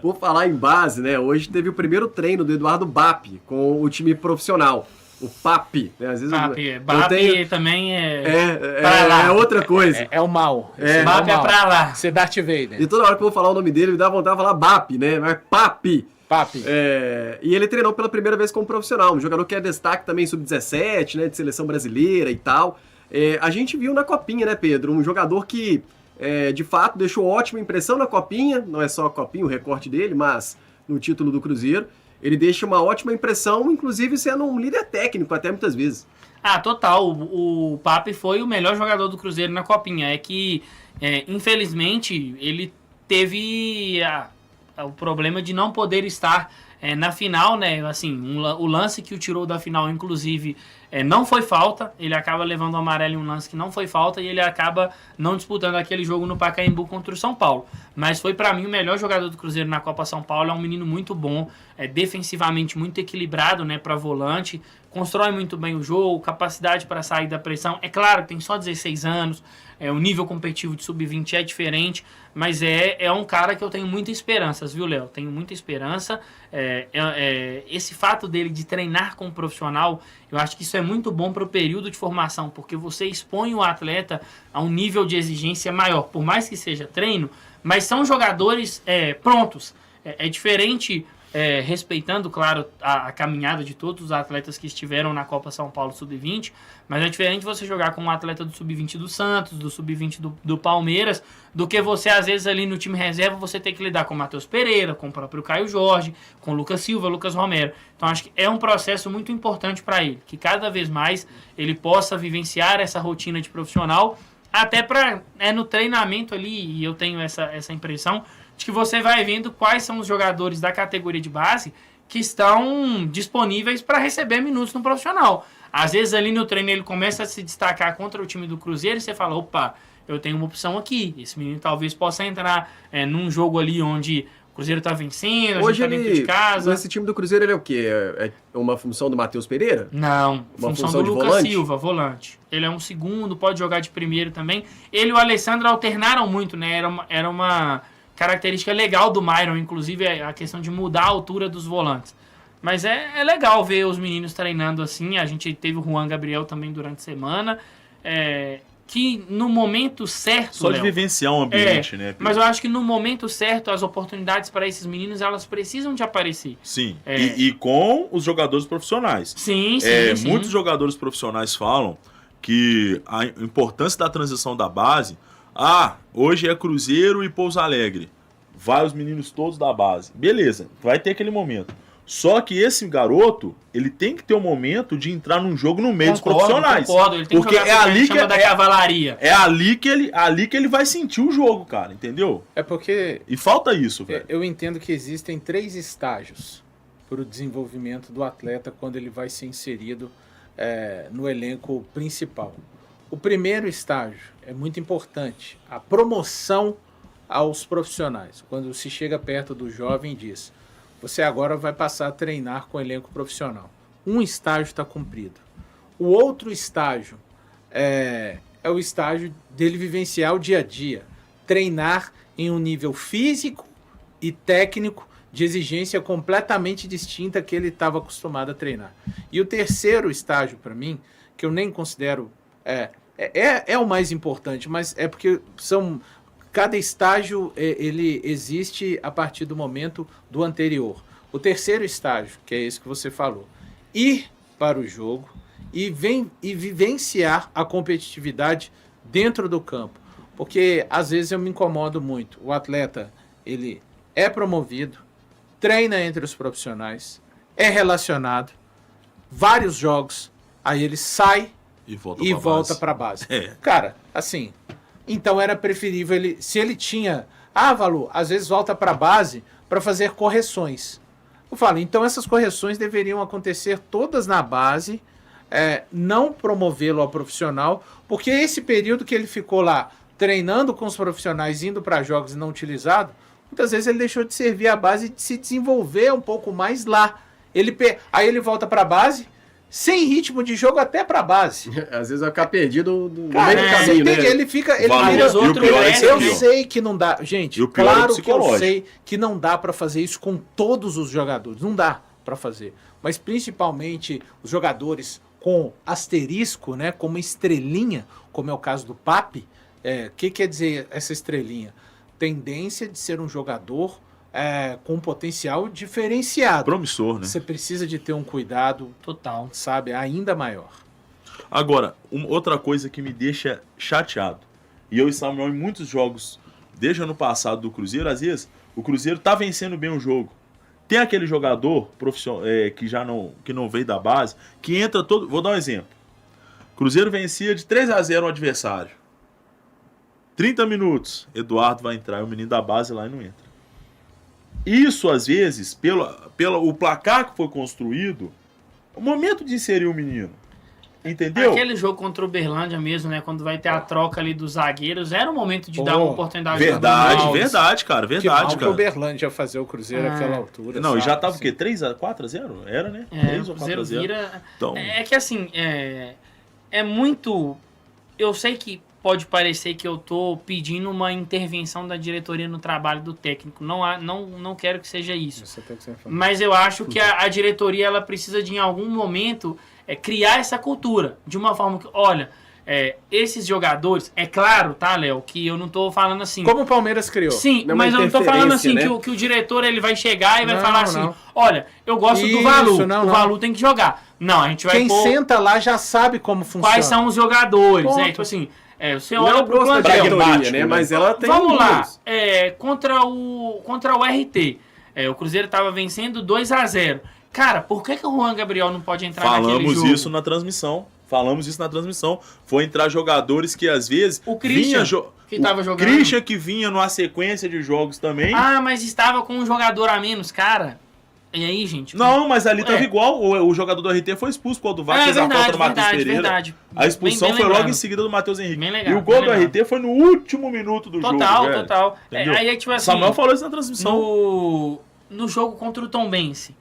Por falar em base, né? Hoje teve o primeiro treino do Eduardo Bap com o time profissional. O PAP, né? Às vezes BAP tenho... também é... É outra coisa. É o mal. BAP é pra lá. Você Darth Vader. E toda hora que eu vou falar o nome dele, me dá vontade de falar BAP, né? Mas PAP. PAP. E ele treinou pela primeira vez como profissional. Um jogador que é destaque também sub-17, né? De seleção brasileira e tal. A gente viu na Copinha, né, Pedro? Um jogador que, de fato, deixou ótima impressão na Copinha. Não é só a Copinha, o recorte dele, mas no título do Cruzeiro. Ele deixa uma ótima impressão, inclusive sendo um líder técnico até muitas vezes. Total. O Pape foi o melhor jogador do Cruzeiro na Copinha. É que, infelizmente, ele teve o problema de não poder estar na final, né? Assim, o lance que o tirou da final, inclusive, não foi falta. Ele acaba levando o amarelo em um lance que não foi falta e ele acaba não disputando aquele jogo no Pacaembu contra o São Paulo. Mas foi, para mim, o melhor jogador do Cruzeiro na Copa São Paulo. É um menino muito bom, defensivamente muito equilibrado, né, para volante. Constrói muito bem o jogo, capacidade para sair da pressão. É claro, tem só 16 anos, o nível competitivo de sub-20 é diferente, mas é um cara que eu tenho muitas esperanças, viu, Léo? Tenho muita esperança. Esse fato dele de treinar com um profissional, eu acho que isso é muito bom para o período de formação, porque você expõe o atleta a um nível de exigência maior, por mais que seja treino, mas são jogadores prontos. É diferente... respeitando, claro, a caminhada de todos os atletas que estiveram na Copa São Paulo Sub-20, mas é diferente você jogar com um atleta do Sub-20 do Santos, do Sub-20 do Palmeiras, do que você, às vezes, ali no time reserva, você ter que lidar com o Matheus Pereira, com o próprio Caio Jorge, com o Lucas Silva, Lucas Romero. Então, acho que é um processo muito importante para ele, que cada vez mais ele possa vivenciar essa rotina de profissional, até para, no treinamento ali, e eu tenho essa impressão, de que você vai vendo quais são os jogadores da categoria de base que estão disponíveis para receber minutos no profissional. Às vezes ali no treino ele começa a se destacar contra o time do Cruzeiro e você fala, opa, eu tenho uma opção aqui. Esse menino talvez possa entrar num jogo ali onde o Cruzeiro está vencendo, hoje a gente está dentro de casa. Esse time do Cruzeiro ele é o quê? É uma função do Matheus Pereira? Não, uma função do Lucas volante? Silva, volante. Ele é um segundo, pode jogar de primeiro também. Ele e o Alessandro alternaram muito, né? Era uma característica legal do Myron, inclusive a questão de mudar a altura dos volantes. Mas é legal ver os meninos treinando assim. A gente teve o Juan Gabriel também durante a semana. Que no momento certo, só de vivenciar um ambiente, né? Mas eu acho que no momento certo, as oportunidades para esses meninos, elas precisam de aparecer. Sim, e com os jogadores profissionais. Sim. Muitos jogadores profissionais falam que a importância da transição da base... hoje é Cruzeiro e Pouso Alegre. Vai os meninos todos da base. Beleza, vai ter aquele momento. Só que esse garoto, ele tem que ter um momento de entrar num jogo no meio dos profissionais. Concordo, ele tem porque que jogar da cavalaria. É ali que ele vai sentir o jogo, cara, entendeu? É porque... E falta isso, velho. Eu entendo que existem 3 estágios para o desenvolvimento do atleta quando ele vai ser inserido no elenco principal. O primeiro estágio é muito importante, a promoção aos profissionais. Quando se chega perto do jovem e diz, você agora vai passar a treinar com o elenco profissional. Um estágio está cumprido. O outro estágio é o estágio dele vivenciar o dia a dia, treinar em um nível físico e técnico de exigência completamente distinta que ele estava acostumado a treinar. E o terceiro estágio, para mim, que eu nem considero... É o mais importante, mas é porque cada estágio ele existe a partir do momento do anterior. O terceiro estágio, que é esse que você falou, ir para o jogo e vivenciar a competitividade dentro do campo. Porque às vezes eu me incomodo muito. O atleta, ele é promovido, treina entre os profissionais, é relacionado, vários jogos, aí ele sai e volta para a base. Cara, assim, então era preferível ele, se ele tinha, Valu, às vezes volta para a base para fazer correções. Eu falo, então essas correções deveriam acontecer todas na base, não promovê-lo ao profissional, porque esse período que ele ficou lá treinando com os profissionais, indo para jogos e não utilizado, muitas vezes ele deixou de servir a base e de se desenvolver um pouco mais lá. Aí ele volta para a base, sem ritmo de jogo até pra base. Às vezes vai ficar perdido no Cara, meio do você caminho, né? entende? Ele fica. Ele Valor. vira E o pior é eu que- sei que não dá. Gente, E o pior é o claro que eu psicológico. sei que não dá pra fazer isso com todos os jogadores. Não dá pra fazer. Mas principalmente os jogadores com asterisco, né? Com uma estrelinha, como é o caso do Papi. O que quer dizer essa estrelinha? Tendência de ser um jogador com um potencial diferenciado. Promissor, né? Você precisa de ter um cuidado, Total. sabe, ainda maior. Agora, outra coisa que me deixa chateado, e eu e Samuel em muitos jogos, desde o ano passado do Cruzeiro, às vezes o Cruzeiro tá vencendo bem o jogo. Tem aquele jogador que não veio da base, que entra todo... Vou dar um exemplo. Cruzeiro vencia de 3-0 o adversário. 30 minutos, Eduardo vai entrar, é o menino da base lá e não entra. Isso, às vezes, pelo o placar que foi construído, o momento de inserir o menino. Entendeu? Aquele jogo contra o Uberlândia mesmo, né? Quando vai ter a troca ali dos zagueiros, era o momento de Pô, dar uma oportunidade. Verdade, ao Bruno Alves. verdade, cara, Que mal verdade, que o cara. Uberlândia ia fazer o Cruzeiro àquela altura. Não, e já sabe? tava o Assim. quê? 4-0? Era, né? É, 3 o ou Cruzeiro 4-0. vira... Então, É que assim, é muito... Eu sei que pode parecer que eu tô pedindo uma intervenção da diretoria no trabalho do técnico. Não quero que seja isso. Isso até que você falou. Mas eu acho que a diretoria ela precisa de, em algum momento, criar essa cultura. De uma forma que, olha, esses jogadores... É claro, tá, Léo, que eu não tô falando assim... Como o Palmeiras criou. Sim, Não é uma mas eu não tô falando assim interferência, né? que o diretor ele vai chegar e vai Não, falar assim, não. olha, eu gosto do Isso, Valu, não, o não. Valu tem que jogar. Não, a gente vai Quem pôr senta lá já sabe como funciona. quais são os jogadores. Ponto. Tipo assim, você Não é olha o pro grosso da plantel. diretoria, pragmático, né? né? Mas ela tem Vamos lá, números. contra o RT, o Cruzeiro tava vencendo 2-0. Cara, por que o Juan Gabriel não pode entrar naquele falamos jogo? isso na transmissão. Foi entrar jogadores que às vezes... O Christian, que tava jogando. Christian que vinha numa sequência de jogos também. Ah, mas estava com um jogador a menos, cara. E aí, gente? Não, mas ali tava É. igual. O jogador do RT foi expulso quando o VAR fez a falta do Matheus Pereira. verdade. A expulsão Bem foi logo lembrado. em seguida do Matheus Henrique. Bem legal, E o gol bem do lembrado. RT foi no último minuto do jogo. velho. Total. Entendeu? Aí, tipo assim, Samuel falou isso na transmissão. no jogo contra o Tombense,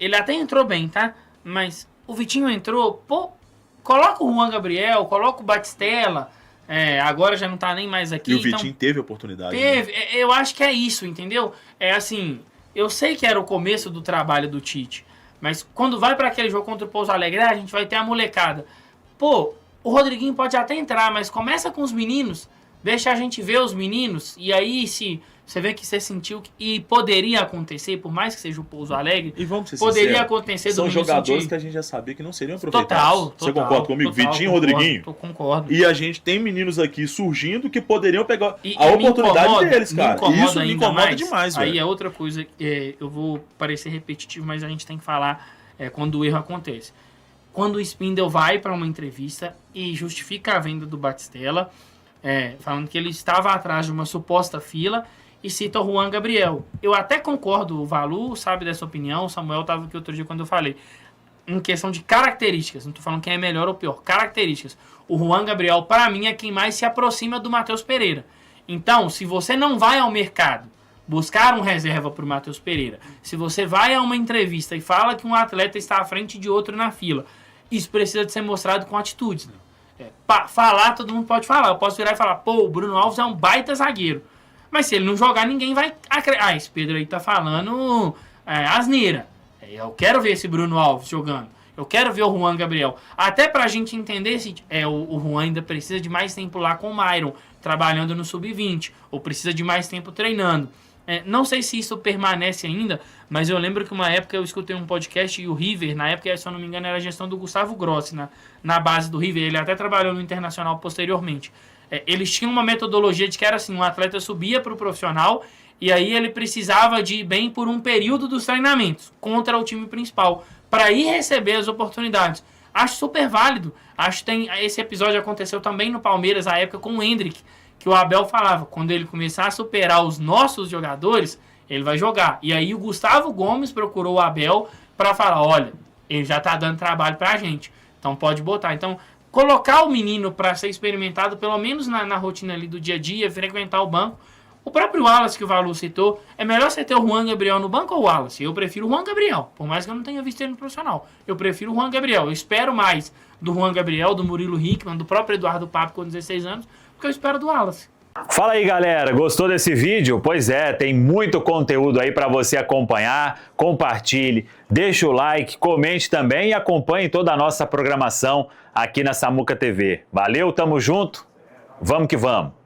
ele até entrou bem, tá? Mas o Vitinho entrou, pô, coloca o Juan Gabriel, coloca o Batistella, agora já não tá nem mais aqui. E o então, Vitinho teve oportunidade. né? teve, eu acho que é isso, entendeu? É assim, eu sei que era o começo do trabalho do Tite, mas quando vai para aquele jogo contra o Pouso Alegre, a gente vai ter a molecada. Pô, o Rodriguinho pode até entrar, mas começa com os meninos, deixa a gente ver os meninos, e aí se você vê que você sentiu e poderia acontecer, por mais que seja o Pouso Alegre, E vamos ser poderia sinceros, acontecer do são menino jogadores sentir. que a gente já sabia que não seriam aproveitados. Total. Você concorda comigo? Vitinho e Rodriguinho. Eu concordo. E a gente tem meninos aqui surgindo que poderiam pegar E a me oportunidade incomoda, deles, cara. Isso me ainda incomoda mais. demais, Aí velho. é outra coisa, eu vou parecer repetitivo, mas a gente tem que falar quando o erro acontece. Quando o Spindle vai para uma entrevista e justifica a venda do Batistella, falando que ele estava atrás de uma suposta fila e cita o Juan Gabriel. Eu até concordo, o Valu sabe dessa opinião, o Samuel estava aqui outro dia quando eu falei. Em questão de características, não estou falando quem é melhor ou pior, características. O Juan Gabriel, para mim, é quem mais se aproxima do Matheus Pereira. Então, se você não vai ao mercado buscar um reserva para o Matheus Pereira, se você vai a uma entrevista e fala que um atleta está à frente de outro na fila, isso precisa de ser mostrado com atitudes. Falar, todo mundo pode falar. Eu posso virar e falar, pô, o Bruno Alves é um baita zagueiro. Mas se ele não jogar, ninguém vai... esse Pedro aí tá falando asneira. Eu quero ver esse Bruno Alves jogando. Eu quero ver o Juan Gabriel. Até pra gente entender se o Juan ainda precisa de mais tempo lá com o Myron, trabalhando no Sub-20, ou precisa de mais tempo treinando. Não sei se isso permanece ainda, mas eu lembro que uma época eu escutei um podcast e o River, na época, se eu não me engano, era a gestão do Gustavo Grossi na base do River. Ele até trabalhou no Internacional posteriormente. Eles tinham uma metodologia de que era assim, um atleta subia para o profissional e aí ele precisava de ir bem por um período dos treinamentos contra o time principal, para ir receber as oportunidades. Acho super válido. Acho que esse episódio aconteceu também no Palmeiras, à época com o Hendrick, que o Abel falava, quando ele começar a superar os nossos jogadores, ele vai jogar. E aí o Gustavo Gomes procurou o Abel para falar, olha, ele já tá dando trabalho pra gente, então pode botar. Então, colocar o menino para ser experimentado, pelo menos na rotina ali do dia a dia, frequentar o banco, O próprio Wallace que o Valu citou, é melhor você ter o Juan Gabriel no banco ou o Wallace? Eu prefiro o Juan Gabriel, por mais que eu não tenha visto ele no profissional. Eu prefiro o Juan Gabriel. Eu espero mais do Juan Gabriel, do Murilo Hickman, do próprio Eduardo Papo com 16 anos, do que eu espero do Wallace. Fala aí, galera, gostou desse vídeo? Pois é, tem muito conteúdo aí para você acompanhar. Compartilhe, deixa o like, comente também e acompanhe toda a nossa programação aqui na Samuca TV. Valeu, tamo junto, vamos que vamos!